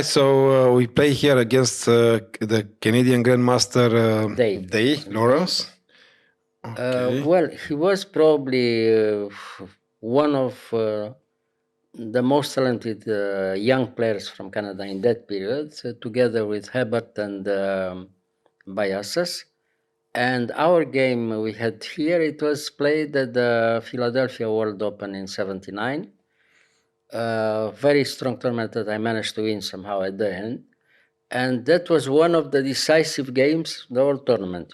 So we play here against the Canadian Grandmaster Day Lawrence. Okay. Well, he was probably one of the most talented young players from Canada in that period, together with Hebert and Biasas. And our game we had here, it was played at the Philadelphia World Open in '79. Very strong tournament that I managed to win somehow at the end. And that was one of the decisive games, the whole tournament,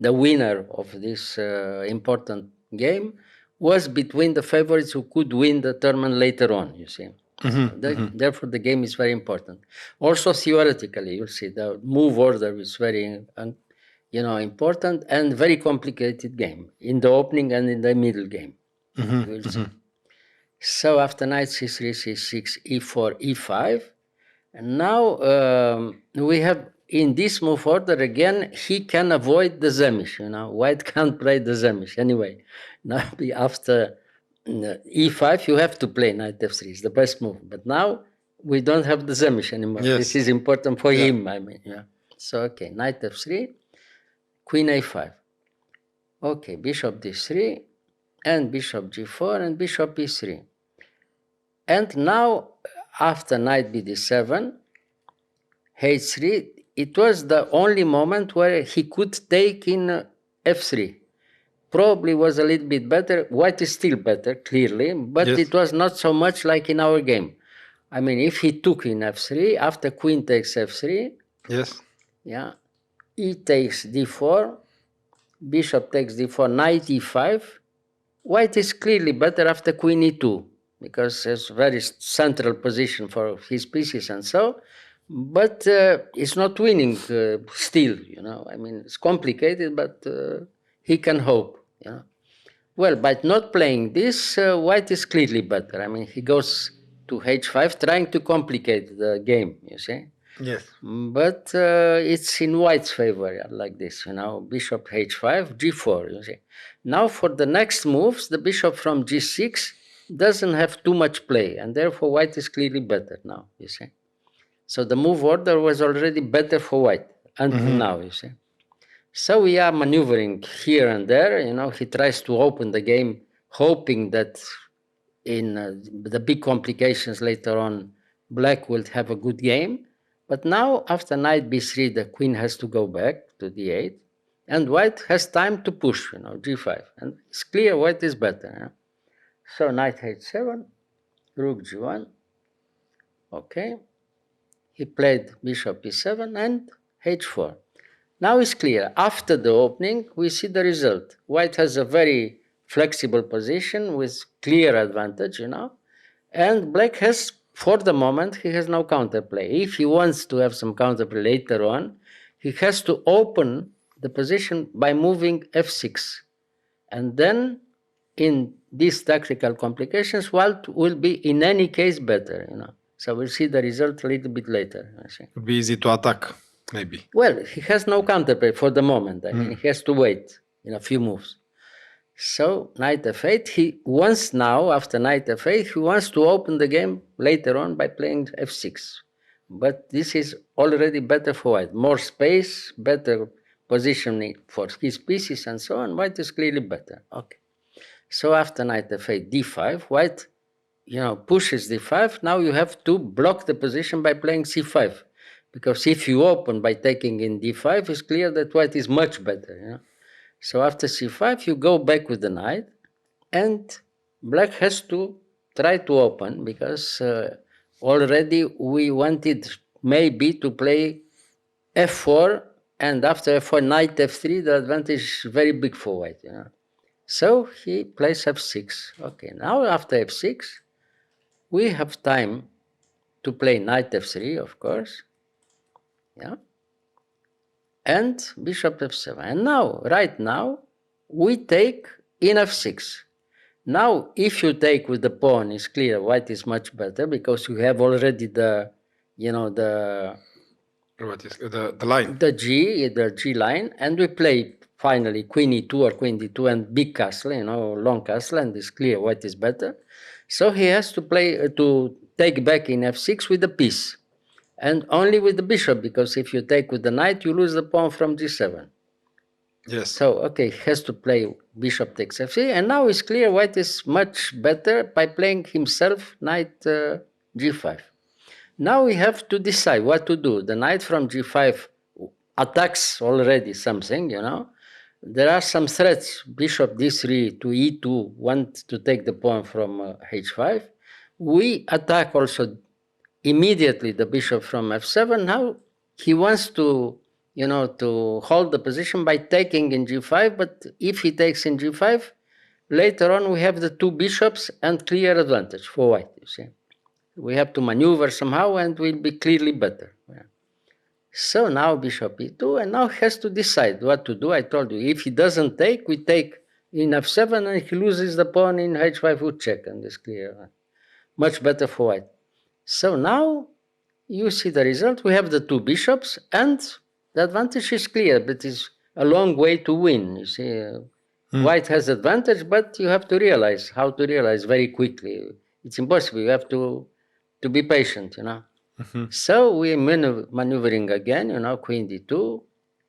the winner of this important game was between the favorites who could win the tournament later on, you see. Therefore, the game is very important. Also, theoretically, you see, the move order is very, important and very complicated game in the opening and in the middle game. We'll see. So after knight c3, c6, e4, e5, and now we have in this move order again, he can avoid the Zemish, White can't play the Zemish anyway. Now after e5, you have to play knight f3, it's the best move. But now we don't have the Zemish anymore. Yes. This is important for him, I mean, So, okay, knight f3, queen a5. Okay, bishop d3, and bishop g4, and bishop e3. And now, after knight bd7, h3, it was the only moment where he could take in f3. Probably was a little bit better. White is still better, clearly, but It was not so much like in our game. I mean, if he took in f3, after queen takes f3, e takes d4, bishop takes d4, knight e5, white is clearly better after queen e2, because it's a very central position for his pieces and so. But it's not winning still, I mean, it's complicated, but he can hope, Well, by not playing this, white is clearly better. I mean, he goes to h5, trying to complicate the game, you see? Yes. But it's in white's favor, like this, bishop h5, g4, you see? Now for the next moves, the bishop from g6 doesn't have too much play, and therefore white is clearly better now, you see? So the move order was already better for white until now, you see. So we are maneuvering here and there, he tries to open the game, hoping that in the big complications later on, black will have a good game. But now, after knight b3, the queen has to go back to d8, and white has time to push, g5. And it's clear white is better. So knight h7, rook g1, okay. He played bishop e7 and h4. Now it's clear. After the opening, we see the result. White has a very flexible position with clear advantage, and black has, for the moment, he has no counterplay. If he wants to have some counterplay later on, he has to open the position by moving f6. And then, in these tactical complications, white will be in any case better, So we'll see the result a little bit later. It would be easy to attack, maybe. Well, he has no counterplay for the moment. I mean, he has to wait in a few moves. So knight f8, he wants now, after knight f8, he wants to open the game later on by playing f6. But this is already better for white. More space, better positioning for his pieces and so on. White is clearly better. Okay. So after knight f8, d5, white pushes d5. Now you have to block the position by playing c5. Because if you open by taking in d5, it's clear that white is much better. So after c5, you go back with the knight, and black has to try to open, because already we wanted maybe to play f4, and after f4, knight f3, the advantage is very big for white. So he plays f6. Okay, now after f6, we have time to play knight f3, of course. And bishop f7. And now, right now, we take in f6. Now, if you take with the pawn, it's clear white is much better, because you have already the line. The G line, and we play finally queen e2 or queen d2 and big castle, long castle, and it's clear white is better. So he has to play to take back in f6 with the piece. and only with the bishop, because if you take with the knight, you lose the pawn from g7. Yes. So, okay, he has to play bishop takes f3, and now it's clear white is much better by playing himself knight g5. Now we have to decide what to do. The knight from g5 attacks already something, There are some threats. Bishop d3 to e2 want to take the pawn from h5. We attack also immediately the bishop from f7. Now he wants to, to hold the position by taking in g5. But if he takes in g5, later on we have the two bishops and clear advantage for white, you see. We have to maneuver somehow and we'll be clearly better. So now bishop e2, and now has to decide what to do. I told you, if he doesn't take, we take in f7, and he loses the pawn in h5 would check, and it's clear. Much better for white. So now you see the result. We have the two bishops, and the advantage is clear, but it's a long way to win. You see, white has advantage, but you have to realize how to realize very quickly. It's impossible. You have to be patient, So we maneuvering again, queen d2.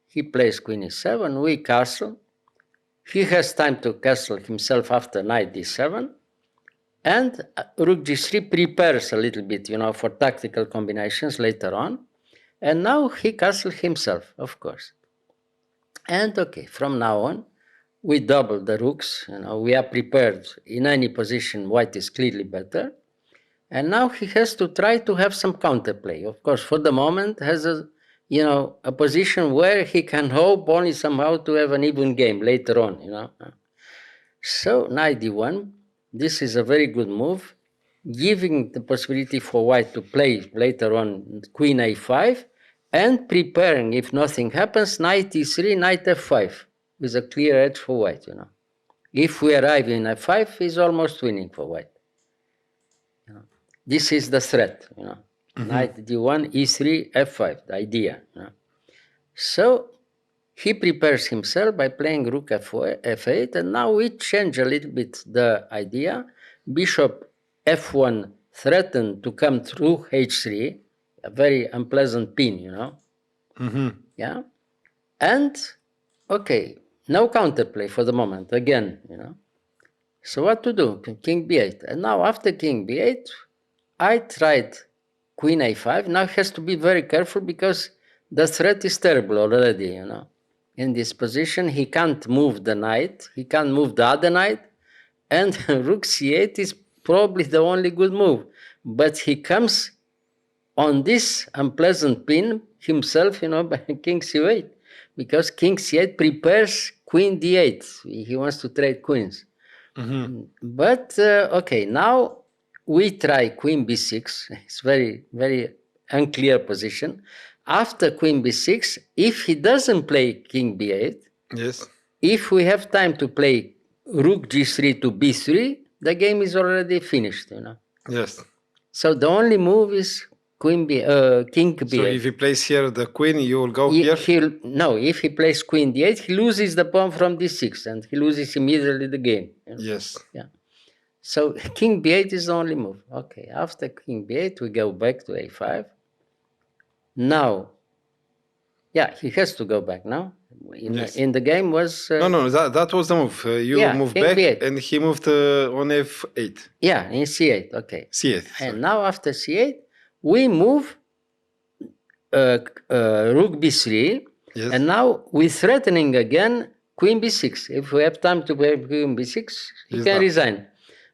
He plays queen e7. We castle. He has time to castle himself after knight d7. And rook g3 prepares a little bit, for tactical combinations later on. And now he castles himself, of course. And okay, from now on, we double the rooks. We are prepared in any position. White is clearly better. And now he has to try to have some counterplay. Of course, for the moment, has a position where he can hope only somehow to have an even game later on, So knight d1, this is a very good move, giving the possibility for white to play later on queen a5, and preparing, if nothing happens, knight e3, knight f5, with a clear edge for white, If we arrive in f5, he's almost winning for white. This is the threat, Knight d1, e3, f5, the idea. So he prepares himself by playing rook f8, and now we change a little bit the idea. Bishop f1 threatened to come through h3, a very unpleasant pin, Yeah. And, okay, no counterplay for the moment, again, So what to do? King b8. And now after king b8, I tried queen a5. Now he has to be very careful because the threat is terrible already, In this position, he can't move the knight. He can't move the other knight. And rook c8 is probably the only good move. But he comes on this unpleasant pin himself, by king c8. Because king c8 prepares queen d8. He wants to trade queens. But, okay, now we try queen b6. It's very, very unclear position. After queen b6, if he doesn't play king b8, yes, if we have time to play rook g3 to b3, the game is already finished, Yes. So the only move is king b8. So if he plays here the queen, you will go here? No, if he plays queen d8, he loses the pawn from d6, and he loses immediately the game. Yes. Yeah. So king b8 is the only move. Okay, after king b8, we go back to a5. Now, yeah, he has to go back now. In the game was... no, that was the move. You moved back, B8. and he moved on f8. Yeah, in c8, okay. C8. And now after c8, we move rook b3, yes. And now we're threatening again queen b6. If we have time to play queen b6, he can resign.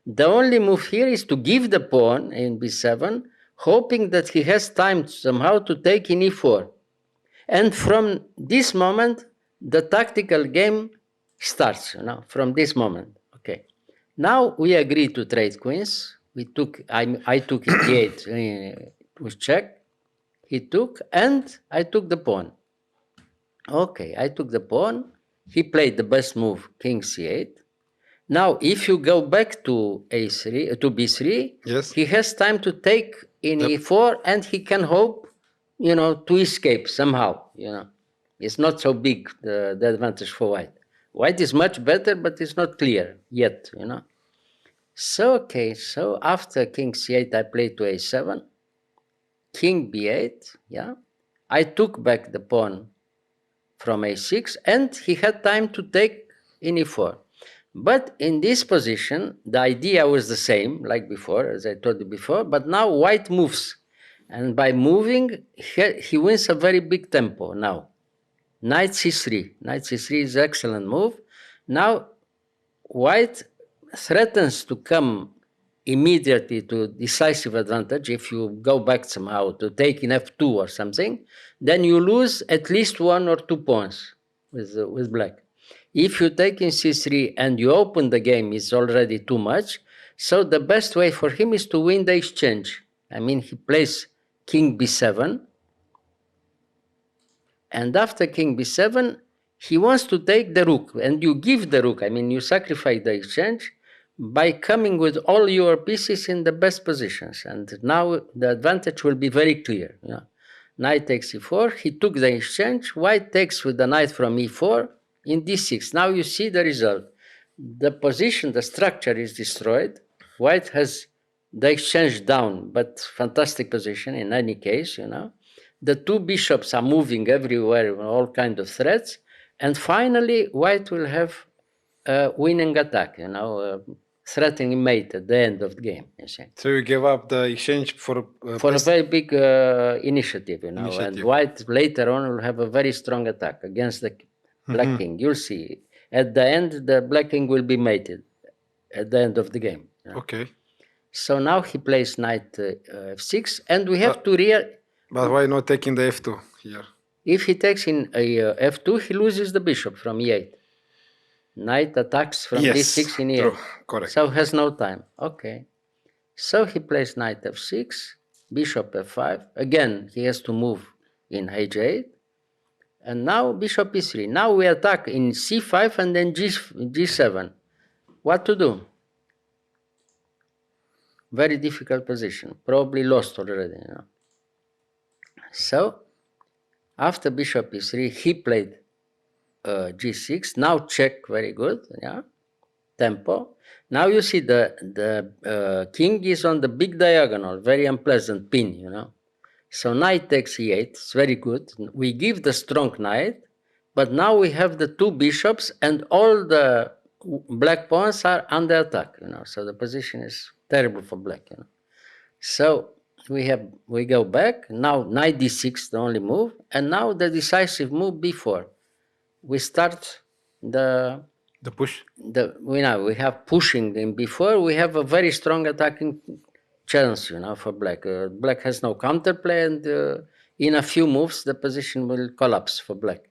The only move here is to give the pawn in b7, hoping that he has time somehow to take in e4. And from this moment, the tactical game starts, from this moment. Okay. Now we agree to trade queens. I took e8, it was check. He took, and I took the pawn. Okay, I took the pawn. He played the best move, king c8. Now, if you go back to a3 to b3, yes. He has time to take in e4, and he can hope, to escape somehow. It's not so big the advantage for white. White is much better, but it's not clear yet. So okay, so after king c8, I played to a7. king b8, yeah. I took back the pawn from a6, and he had time to take in e4. But in this position, the idea was the same, like before, as I told you before, but now white moves. And by moving, he wins a very big tempo now. Knight c3. Knight c3 is an excellent move. Now, white threatens to come immediately to decisive advantage. If you go back somehow to take in f2 or something, then you lose at least 1 or 2 pawns with black. If you take in c3 and you open the game, it's already too much. So the best way for him is to win the exchange. I mean, he plays king b7, and after king b7, he wants to take the rook, and you give the rook. I mean, you sacrifice the exchange by coming with all your pieces in the best positions. And now the advantage will be very clear. Yeah. Knight takes e4. He took the exchange. White takes with the knight from e4 in d6. Now you see the result. The position, the structure is destroyed. White has the exchange down, but fantastic position in any case, you know. The two bishops are moving everywhere, all kinds of threats. And finally, white will have a winning attack, you know, threatening mate at the end of the game, you see. So you give up the exchange for a very big initiative, you know, and white later on will have a very strong attack against the black king. You'll see. At the end, the black king will be mated at the end of the game. You know? Okay. So now he plays knight f6, and we have to But why not taking the f2 here? If he takes in f2, he loses the bishop from e8. Knight attacks from d6 in e8. True. Correct. So has no time. Okay. So he plays knight f6, bishop f5. Again, he has to move in h8. And now bishop e3. Now we attack in c5 and then g7. What to do? Very difficult position. Probably lost already. You know? So after bishop e3, he played g6. Now check, very good. Yeah, tempo. Now you see the king is on the big diagonal, very unpleasant pin, you know. So knight takes e8, it's very good. We give the strong knight, but now we have the two bishops and all the black pawns are under attack, you know. So the position is terrible for black, you know. So we go back. Now knight d6, the only move, and now the decisive move b4. We start the push. We have pushing in b4. We have a very strong attacking chance, you know, for black. Black has no counterplay, and in a few moves the position will collapse for black.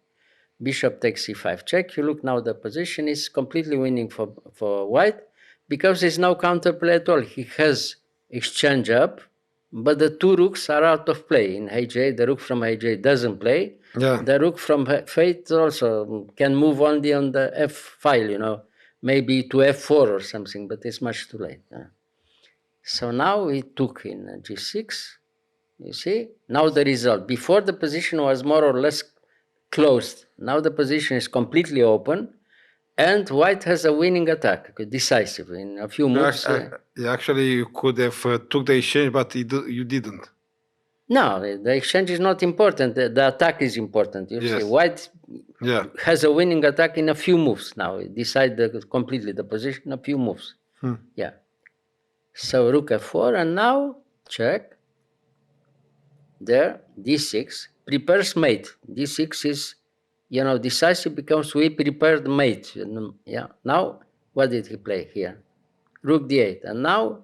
Bishop takes c5 check. You look now, the position is completely winning for white because there's no counterplay at all. He has exchange up, but the two rooks are out of play in h8. The rook from h8 doesn't play. Yeah. The rook from f8 also can move only on the f file, you know, maybe to f4 or something, but it's much too late. So now we took in g6, you see. Now the result. Before the position was more or less closed. Now the position is completely open, and white has a winning attack, decisive in a few moves. Actually, you could have took the exchange, but you didn't. No, the exchange is not important. The attack is important. You see, white has a winning attack in a few moves now. Decide completely the position in a few moves. Yeah. So rook f4, and now check. There, d6 prepares mate. d6 is, you know, decisive because we prepared mate. Yeah. Now, what did he play here? Rook d8, and now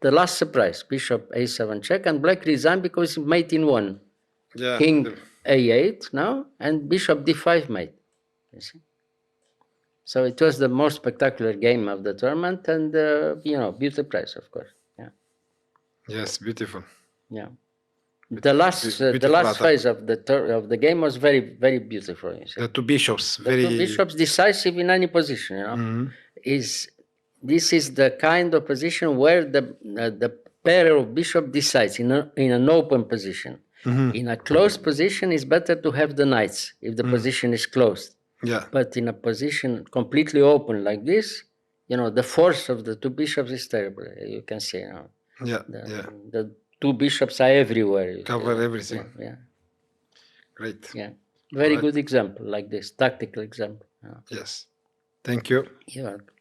the last surprise, bishop a7 check, and black resigned because mate in one. Yeah. King a8 now, and bishop d5 mate. You see? So it was the most spectacular game of the tournament, and you know, beautiful prize, of course. Yeah. Yes, beautiful. Yeah. The last phase of the game was very, very beautiful. You see? The two bishops, two bishops decisive in any position. You know, this is the kind of position where the pair of bishop decides in an open position. In a closed position, it's better to have the knights if the position is closed. Yeah. But in a position completely open like this, you know, the force of the two bishops is terrible. You can see, you know. Yeah. The two bishops are everywhere. Cover everything. Yeah. Great. Yeah. Very Alright. good example like this, tactical example. Yes. Thank you. You're welcome.